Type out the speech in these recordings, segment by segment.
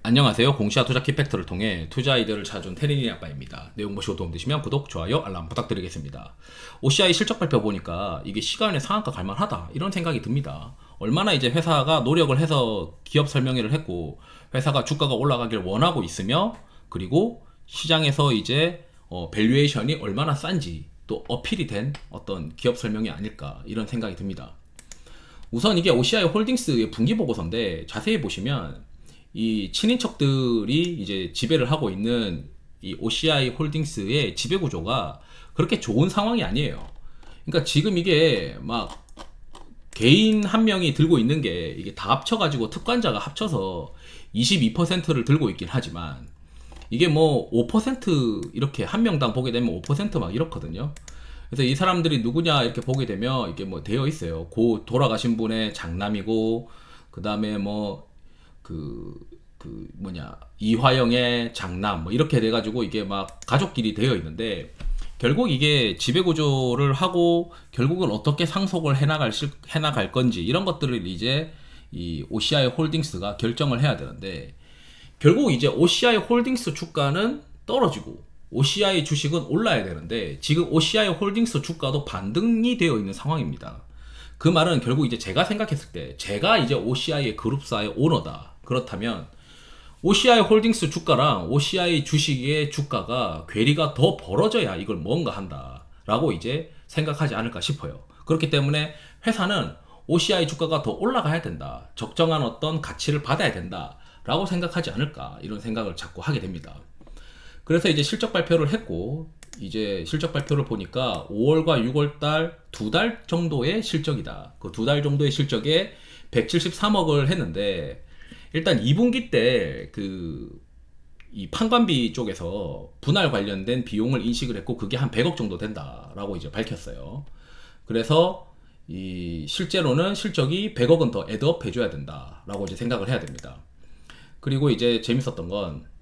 안녕하세요. 공시와 투자 키팩터를 통해 투자 아이디어를 찾아준 테린이 아빠입니다. 내용 보시고 도움되시면 구독, 좋아요, 알람 부탁드리겠습니다. OCI 실적 발표 보니까 이게 시간의 상한가 갈만하다 이런 생각이 듭니다. 얼마나 이제 회사가 노력을 해서 기업 설명회를 했고 회사가 주가가 올라가길 원하고 있으며 그리고 시장에서 이제 밸류에이션이 얼마나 싼지 또 어필이 된 어떤 기업 설명이 아닐까 이런 생각이 듭니다. 우선 이게 OCI 홀딩스의 분기 보고서인데 자세히 보시면 이 친인척들이 이제 지배를 하고 있는 이 OCI 홀딩스의 지배 구조가 그렇게 좋은 상황이 아니에요. 그러니까 지금 이게 막 개인 한 명이 들고 있는 게 이게 다 합쳐가지고 특관자가 합쳐서 22%를 들고 있긴 하지만 이게 뭐 5% 이렇게 한 명당 보게 되면 5%막 이렇거든요. 그래서 이 사람들이 누구냐 이렇게 보게 되면 이게 뭐 되어 있어요. 고 돌아가신 분의 장남이고 그 다음에 뭐 이화영의 장남 뭐 이렇게 돼가지고 이게 막 가족끼리 되어 있는데 결국 이게 지배구조를 하고 결국은 어떻게 상속을 해나갈 건지 이런 것들을 이제 이 OCI 홀딩스가 결정을 해야 되는데 결국 이제 OCI 홀딩스 주가는 떨어지고 OCI 주식은 올라야 되는데 지금 OCI 홀딩스 주가도 반등이 되어 있는 상황입니다. 그 말은 결국 이제 제가 생각했을 때 제가 이제 OCI의 그룹사의 오너다. 그렇다면 OCI 홀딩스 주가랑 OCI 주식의 주가가 괴리가 더 벌어져야 이걸 뭔가 한다 라고 이제 생각하지 않을까 싶어요. 그렇기 때문에 회사는 OCI 주가가 더 올라가야 된다, 적정한 어떤 가치를 받아야 된다 라고 생각하지 않을까 이런 생각을 자꾸 하게 됩니다. 그래서 이제 실적 발표를 했고 이제 실적 발표를 보니까 5월과 6월달 2달 정도의 실적이다. 그 2달 정도의 실적에 173억을 했는데 일단 2분기 때 이 판관비 쪽에서 분할 관련된 비용을 인식을 했고 그게 한 100억 정도 된다라고 이제 밝혔어요. 그래서 이 실제로는 실적이 100억은 더 애드업 해줘야 된다라고 이제 생각을 해야 됩니다. 그리고 이제 재밌었던 건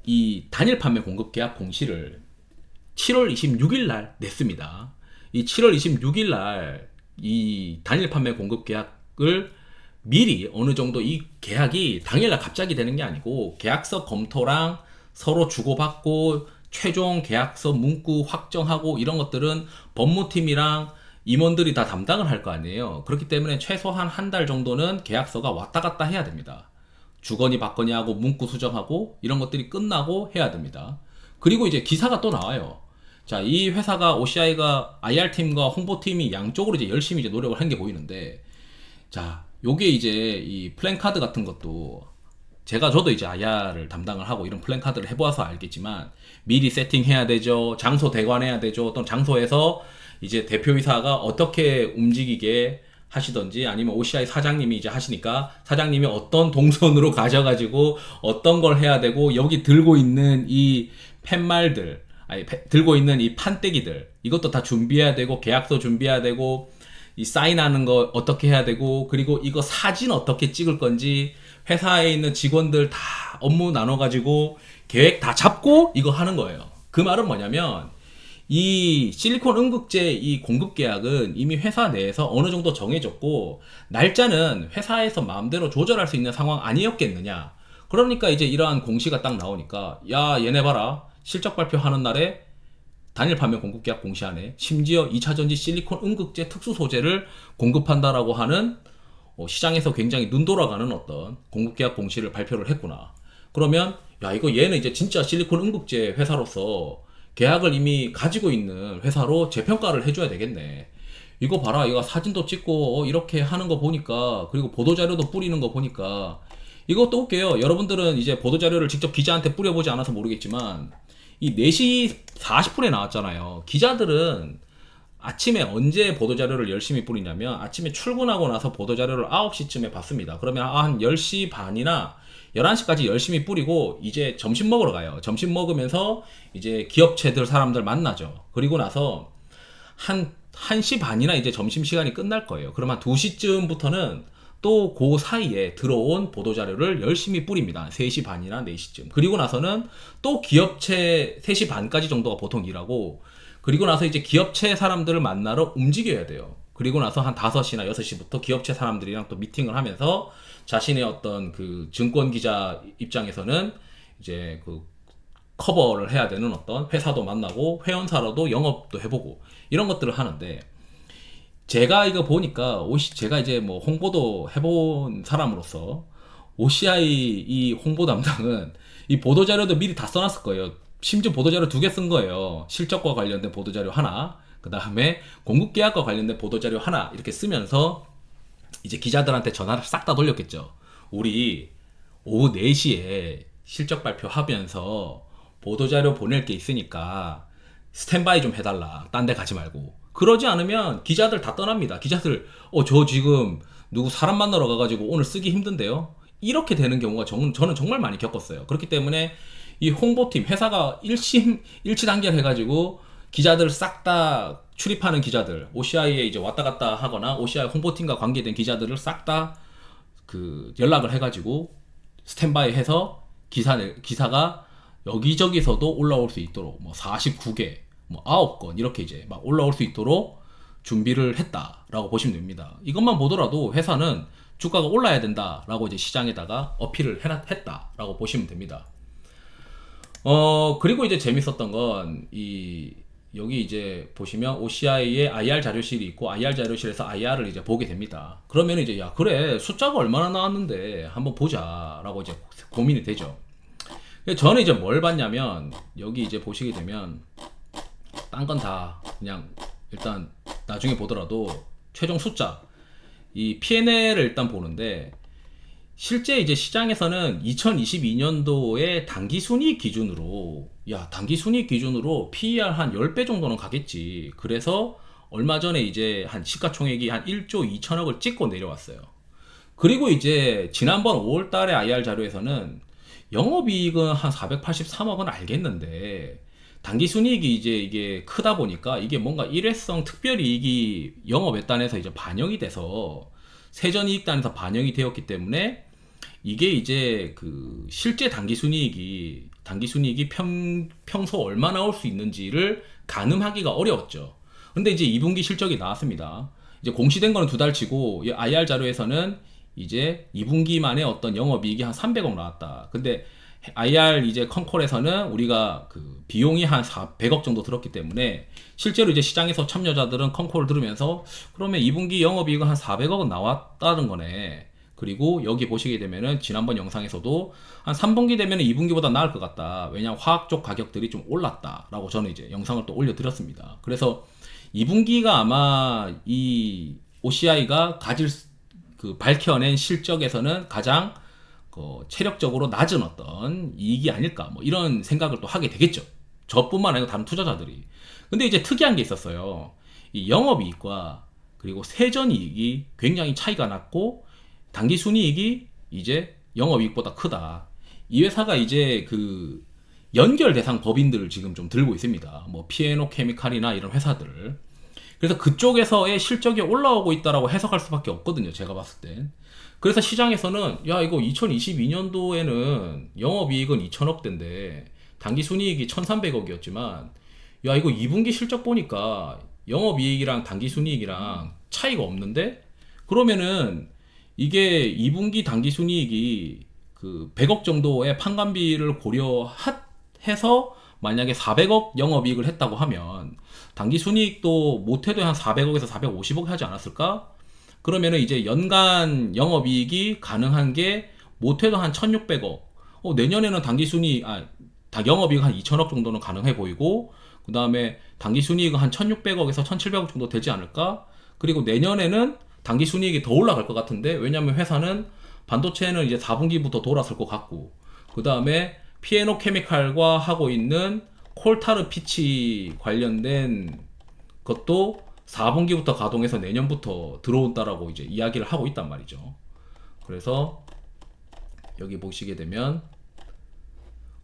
이 단일 판매 공급 계약 공시를 7월 26일 날 냈습니다. 이 7월 26일 날 이 단일 판매 공급 계약을 미리 어느 정도 이 계약이 당일날 갑자기 되는 게 아니고 계약서 검토랑 서로 주고받고 최종 계약서 문구 확정하고 이런 것들은 법무팀이랑 임원들이 다 담당을 할 거 아니에요. 그렇기 때문에 최소한 한 달 정도는 계약서가 왔다 갔다 해야 됩니다. 주거니 받거니 하고 문구 수정하고 이런 것들이 끝나고 해야 됩니다. 그리고 이제 기사가 또 나와요. 자, 이 회사가 OCI가 IR팀과 홍보팀이 양쪽으로 이제 열심히 이제 노력을 한 게 보이는데 자, 요게 이제 이 플랜카드 같은 것도 저도 이제 IR을 담당을 하고 이런 플랜카드를 해보아서 알겠지만 미리 세팅해야 되죠. 장소 대관해야 되죠. 어떤 장소에서 이제 대표이사가 어떻게 움직이게 하시던지 아니면 OCI 사장님이 이제 하시니까 사장님이 어떤 동선으로 가셔가지고 어떤 걸 해야 되고 여기 들고 있는 이 팻말들 들고 있는 이 판때기들 이것도 다 준비해야 되고 계약서 준비해야 되고 이 사인하는 거 어떻게 해야 되고 그리고 이거 사진 어떻게 찍을 건지 회사에 있는 직원들 다 업무 나눠가지고 계획 다 잡고 이거 하는 거예요. 그 말은 뭐냐면 이 실리콘 음극재 이 공급 계약은 이미 회사 내에서 어느 정도 정해졌고 날짜는 회사에서 마음대로 조절할 수 있는 상황 아니었겠느냐. 그러니까 이제 이러한 공시가 딱 나오니까 야 얘네 봐라 실적 발표하는 날에 단일 판매 공급 계약 공시하네. 심지어 2차전지 실리콘 음극재 특수 소재를 공급한다라고 하는 시장에서 굉장히 눈 돌아가는 어떤 공급 계약 공시를 발표를 했구나. 그러면 야 이거 얘는 이제 진짜 실리콘 음극재 회사로서 계약을 이미 가지고 있는 회사로 재평가를 해줘야 되겠네. 이거 봐라, 이거 사진도 찍고 이렇게 하는 거 보니까 그리고 보도자료도 뿌리는 거 보니까 이것도 웃겨요. 여러분들은 이제 보도자료를 직접 기자한테 뿌려보지 않아서 모르겠지만 이 4시 40분에 나왔잖아요. 기자들은 아침에 언제 보도자료를 열심히 뿌리냐면 아침에 출근하고 나서 보도자료를 9시쯤에 봤습니다. 그러면 한 10시 반이나 11시까지 열심히 뿌리고 이제 점심 먹으러 가요. 점심 먹으면서 이제 기업체들 사람들 만나죠. 그리고 나서 한 1시 반이나 이제 점심시간이 끝날 거예요. 그러면 2시쯤부터는 또 그 사이에 들어온 보도자료를 열심히 뿌립니다. 3시 반이나 4시쯤. 그리고 나서는 또 기업체 3시 반까지 정도가 보통 일하고 그리고 나서 이제 기업체 사람들을 만나러 움직여야 돼요. 그리고 나서 한 5시나 6시부터 기업체 사람들이랑 또 미팅을 하면서 자신의 어떤 그 증권 기자 입장에서는 이제 그 커버를 해야 되는 어떤 회사도 만나고 회원사로도 영업도 해보고 이런 것들을 하는데, 제가 이거 보니까 제가 이제 뭐 홍보도 해본 사람으로서 OCI 이 홍보 담당은 이 보도자료도 미리 다 써놨을 거예요. 심지어 보도자료 2개 쓴 거예요. 실적과 관련된 보도자료 하나, 그 다음에 공급계약과 관련된 보도자료 하나, 이렇게 쓰면서 이제 기자들한테 전화를 싹 다 돌렸겠죠. 우리 오후 4시에 실적 발표하면서 보도자료 보낼 게 있으니까 스탠바이 좀 해달라. 딴 데 가지 말고. 그러지 않으면 기자들 다 떠납니다. 기자들, 저 지금 누구 사람 만나러 가가지고 오늘 쓰기 힘든데요? 이렇게 되는 경우가 저는 정말 많이 겪었어요. 그렇기 때문에 이 홍보팀, 회사가 일치단결 해가지고 기자들 싹 다 출입하는 기자들, OCI에 이제 왔다 갔다 하거나 OCI 홍보팀과 관계된 기자들을 싹 다 그 연락을 해가지고 스탠바이 해서 기사가 여기저기서도 올라올 수 있도록 뭐 49개, 뭐 9건 이렇게 이제 막 올라올 수 있도록 준비를 했다라고 보시면 됩니다. 이것만 보더라도 회사는 주가가 올라야 된다라고 이제 시장에다가 어필을 했다라고 보시면 됩니다. 그리고 이제 재밌었던 건 여기 이제 보시면 OCI의 IR 자료실이 있고, IR 자료실에서 IR을 이제 보게 됩니다. 그러면 이제 야, 그래, 숫자가 얼마나 나왔는데 한번 보자라고 이제 고민이 되죠. 저는 이제 뭘 봤냐면, 여기 이제 보시게 되면 딴 건 다 그냥 일단 나중에 보더라도 최종 숫자, 이 P&L을 일단 보는데, 실제 이제 시장에서는 2022년도에 당기순이익 기준으로, 당기순이익 기준으로 PER 한 10배 정도는 가겠지. 그래서 얼마 전에 이제 한 시가총액이 한 1조 2천억을 찍고 내려왔어요. 그리고 이제 지난번 5월 달에 IR 자료에서는 영업이익은 한 483억은 알겠는데, 당기순이익이 이제 이게 크다 보니까 이게 뭔가 일회성 특별이익이 영업외단에서 이제 반영이 돼서 세전이익단에서 반영이 되었기 때문에 이게 이제 그 실제 당기순이익이 평소 얼마 나올 수 있는지를 가늠하기가 어려웠죠. 근데 이제 2분기 실적이 나왔습니다. 이제 공시된 거는 2달 치고 IR 자료에서는 이제 2분기 만에 어떤 영업이익이 한 300억 나왔다. 근데 IR 이제 컨콜에서는 우리가 그 비용이 한 100억 정도 들었기 때문에 실제로 이제 시장에서 참여자들은 컨콜을 들으면서 그러면 2분기 영업이익은 한 400억은 나왔다는 거네. 그리고 여기 보시게 되면은 지난번 영상에서도 한 3분기 되면은 2분기보다 나을 것 같다. 왜냐하면 화학 쪽 가격들이 좀 올랐다라고 저는 이제 영상을 또 올려드렸습니다. 그래서 2분기가 아마 이 OCI가 밝혀낸 실적에서는 가장 체력적으로 낮은 어떤 이익이 아닐까, 뭐 이런 생각을 또 하게 되겠죠. 저뿐만 아니고 다른 투자자들이. 근데 이제 특이한 게 있었어요. 이 영업이익과 그리고 세전이익이 굉장히 차이가 났고, 당기순이익이 이제 영업이익보다 크다. 이 회사가 이제 그 연결 대상 법인들을 지금 좀 들고 있습니다. 뭐 피에노 케미칼이나 이런 회사들을. 그래서 그쪽에서의 실적이 올라오고 있다라고 해석할 수밖에 없거든요, 제가 봤을 땐. 그래서 시장에서는 이거 2022년도에는 영업이익은 2천억대인데 당기순이익이 1300억이었지만 이거 2분기 실적 보니까 영업이익이랑 당기순이익이랑 차이가 없는데, 그러면은 이게 2분기 당기순이익이 그 100억 정도의 판관비를 고려해서 만약에 400억 영업이익을 했다고 하면 당기순이익도 못해도 한 400억에서 450억 하지 않았을까? 그러면은 이제 연간 영업이익이 가능한 게 못해도 한 1600억. 내년에는 영업이익 한 2000억 정도는 가능해 보이고, 그 다음에 당기순이익은 한 1600억에서 1700억 정도 되지 않을까? 그리고 내년에는 당기순이익이 더 올라갈 것 같은데, 왜냐면 회사는 반도체는 이제 4분기부터 돌았을 것 같고, 그 다음에 피에노 케미칼과 하고 있는 콜타르 피치 관련된 것도 4분기부터 가동해서 내년부터 들어온다라고 이제 이야기를 하고 있단 말이죠. 그래서 여기 보시게 되면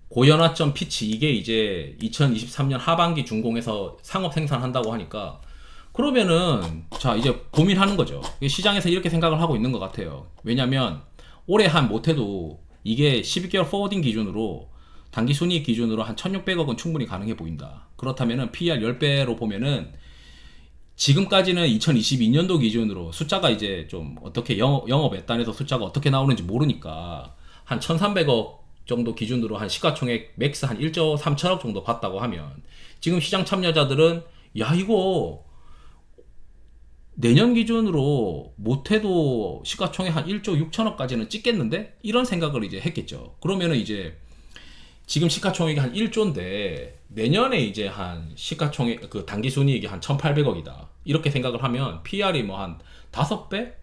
고연화점 피치, 이게 이제 2023년 하반기 준공해서 상업 생산한다고 하니까, 그러면은 자 이제 고민하는 거죠. 시장에서 이렇게 생각을 하고 있는 것 같아요. 왜냐면 올해 한 못해도 이게 12개월 포워딩 기준으로 당기순이익 기준으로 한 1600억은 충분히 가능해 보인다. 그렇다면은 PER 10배로 보면은 지금까지는 2022년도 기준으로 숫자가 이제 좀 어떻게 영업 외단에서 숫자가 어떻게 나오는지 모르니까 한 1300억 정도 기준으로 한 시가총액 맥스 한 1조 3천억 정도 봤다고 하면 지금 시장 참여자들은 야 이거 내년 기준으로 못해도 시가총액 한 1조 6천억까지는 찍겠는데? 이런 생각을 이제 했겠죠. 그러면은 이제 지금 시가총액이 한 1조인데 내년에 이제 한 시가총액 그 당기순이익이 한 1,800억이다. 이렇게 생각을 하면 PR이 뭐 한 5배?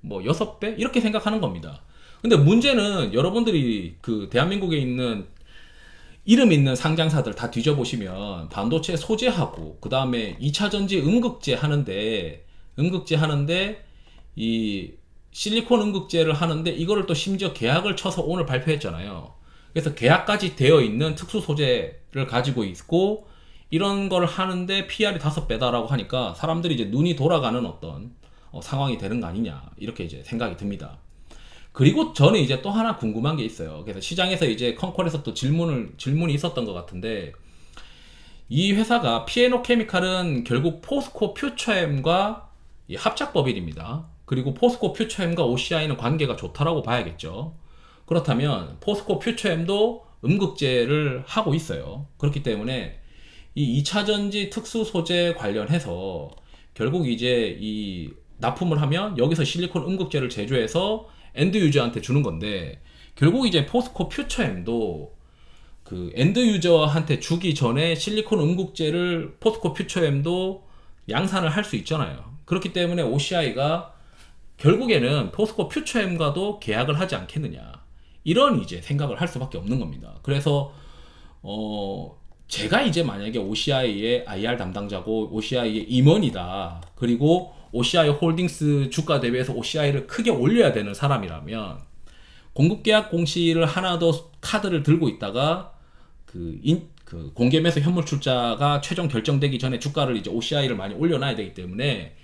뭐 6배? 이렇게 생각하는 겁니다. 근데 문제는 여러분들이 그 대한민국에 있는 이름 있는 상장사들 다 뒤져보시면 반도체 소재하고 그 다음에 2차 전지 음극재 하는데 이 실리콘 음극재를 하는데 이거를 또 심지어 계약을 쳐서 오늘 발표했잖아요. 그래서 계약까지 되어 있는 특수 소재를 가지고 있고 이런 걸 하는데 PR이 5배다라고 하니까 사람들이 이제 눈이 돌아가는 어떤 상황이 되는 거 아니냐 이렇게 이제 생각이 듭니다. 그리고 저는 이제 또 하나 궁금한 게 있어요. 그래서 시장에서 이제 컨콜에서 또 질문이 있었던 것 같은데 이 회사가 P&O 케미칼은 결국 포스코 퓨처엠과 합작법인입니다. 그리고 포스코 퓨처엠과 OCI는 관계가 좋다라고 봐야겠죠. 그렇다면 포스코 퓨처엠도 음극재를 하고 있어요. 그렇기 때문에 이 2차전지 특수 소재 관련해서 결국 이제 이 납품을 하면 여기서 실리콘 음극재를 제조해서 엔드 유저한테 주는 건데 결국 이제 포스코 퓨처엠도 그 엔드 유저한테 주기 전에 실리콘 음극재를 포스코 퓨처엠도 양산을 할 수 있잖아요. 그렇기 때문에 OCI가 결국에는 포스코 퓨처엠과도 계약을 하지 않겠느냐 이런 이제 생각을 할 수밖에 없는 겁니다. 그래서 제가 이제 만약에 OCI의 IR 담당자고 OCI의 임원이다. 그리고 OCI 홀딩스 주가 대비해서 OCI를 크게 올려야 되는 사람이라면 공급계약 공시를 하나 더 카드를 들고 있다가 그 공개 매수 현물 출자가 최종 결정되기 전에 주가를 이제 OCI를 많이 올려놔야 되기 때문에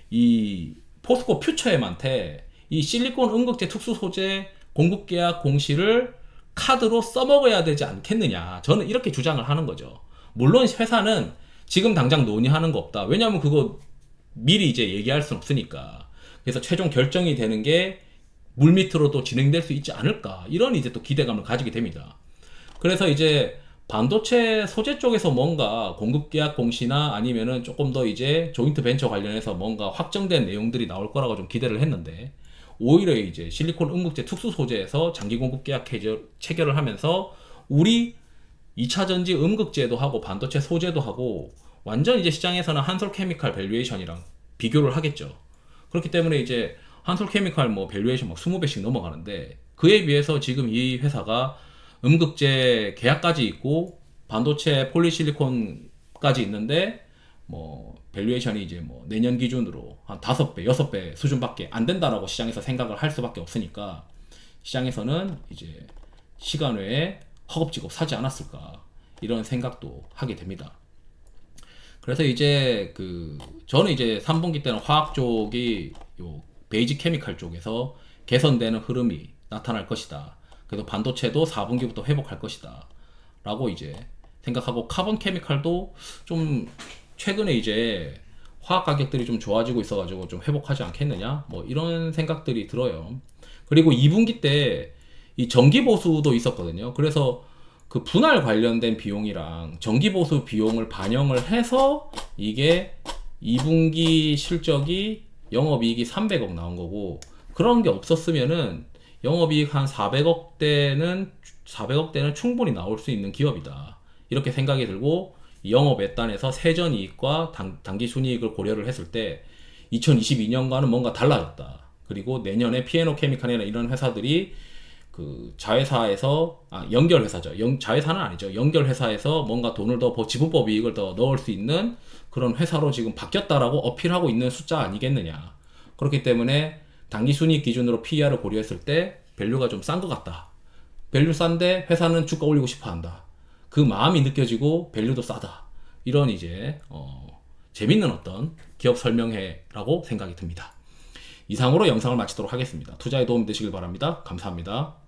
이 포스코 퓨처엠한테 이 실리콘 음극재 특수 소재 공급계약 공시를 카드로 써먹어야 되지 않겠느냐. 저는 이렇게 주장을 하는 거죠. 물론 회사는 지금 당장 논의하는 거 없다. 왜냐하면 그거 미리 이제 얘기할 수는 없으니까. 그래서 최종 결정이 되는 게 물밑으로도 진행될 수 있지 않을까. 이런 이제 또 기대감을 가지게 됩니다. 그래서 이제 반도체 소재 쪽에서 뭔가 공급계약 공시나 아니면은 조금 더 이제 조인트 벤처 관련해서 뭔가 확정된 내용들이 나올 거라고 좀 기대를 했는데 오히려 이제 실리콘 음극재 특수 소재에서 장기 공급 계약 체결을 하면서 우리 2차 전지 음극재도 하고 반도체 소재도 하고 완전 이제 시장에서는 한솔 케미칼 밸류에이션이랑 비교를 하겠죠. 그렇기 때문에 이제 한솔 케미칼 뭐 밸류에이션 막 20배씩 넘어가는데 그에 비해서 지금 이 회사가 음극재 계약까지 있고 반도체 폴리실리콘까지 있는데 뭐 밸류에이션이 이제 뭐 내년 기준으로 한 5배, 6배 수준밖에 안 된다라고 시장에서 생각을 할 수밖에 없으니까 시장에서는 이제 시간 외에 허겁지겁 사지 않았을까 이런 생각도 하게 됩니다. 그래서 이제 저는 이제 3분기 때는 화학 쪽이 요 베이직 케미칼 쪽에서 개선되는 흐름이 나타날 것이다. 그래서 반도체도 4분기부터 회복할 것이다. 라고 이제 생각하고 카본 케미칼도 좀 최근에 이제 화학 가격들이 좀 좋아지고 있어가지고 좀 회복하지 않겠느냐 뭐 이런 생각들이 들어요. 그리고 2분기 때 이 정기보수도 있었거든요. 그래서 그 분할 관련된 비용이랑 정기보수 비용을 반영을 해서 이게 2분기 실적이 영업이익이 300억 나온 거고 그런 게 없었으면은 영업이익 한 400억대는 충분히 나올 수 있는 기업이다. 이렇게 생각이 들고 영업 외단에서 세전이익과 당기순이익을 고려를 했을 때 2022년과는 뭔가 달라졌다. 그리고 내년에 P&O 케미칼이나 이런 회사들이 그 자회사에서 연결회사죠. 자회사는 아니죠. 연결회사에서 뭔가 돈을 더 지분법 이익을 더 넣을 수 있는 그런 회사로 지금 바뀌었다라고 어필하고 있는 숫자 아니겠느냐. 그렇기 때문에 당기순이익 기준으로 PER을 고려했을 때 밸류가 좀 싼 것 같다. 밸류 싼데 회사는 주가 올리고 싶어 한다. 그 마음이 느껴지고 밸류도 싸다. 이런 이제 재밌는 어떤 기업 설명회라고 생각이 듭니다. 이상으로 영상을 마치도록 하겠습니다. 투자에 도움이 되시길 바랍니다. 감사합니다.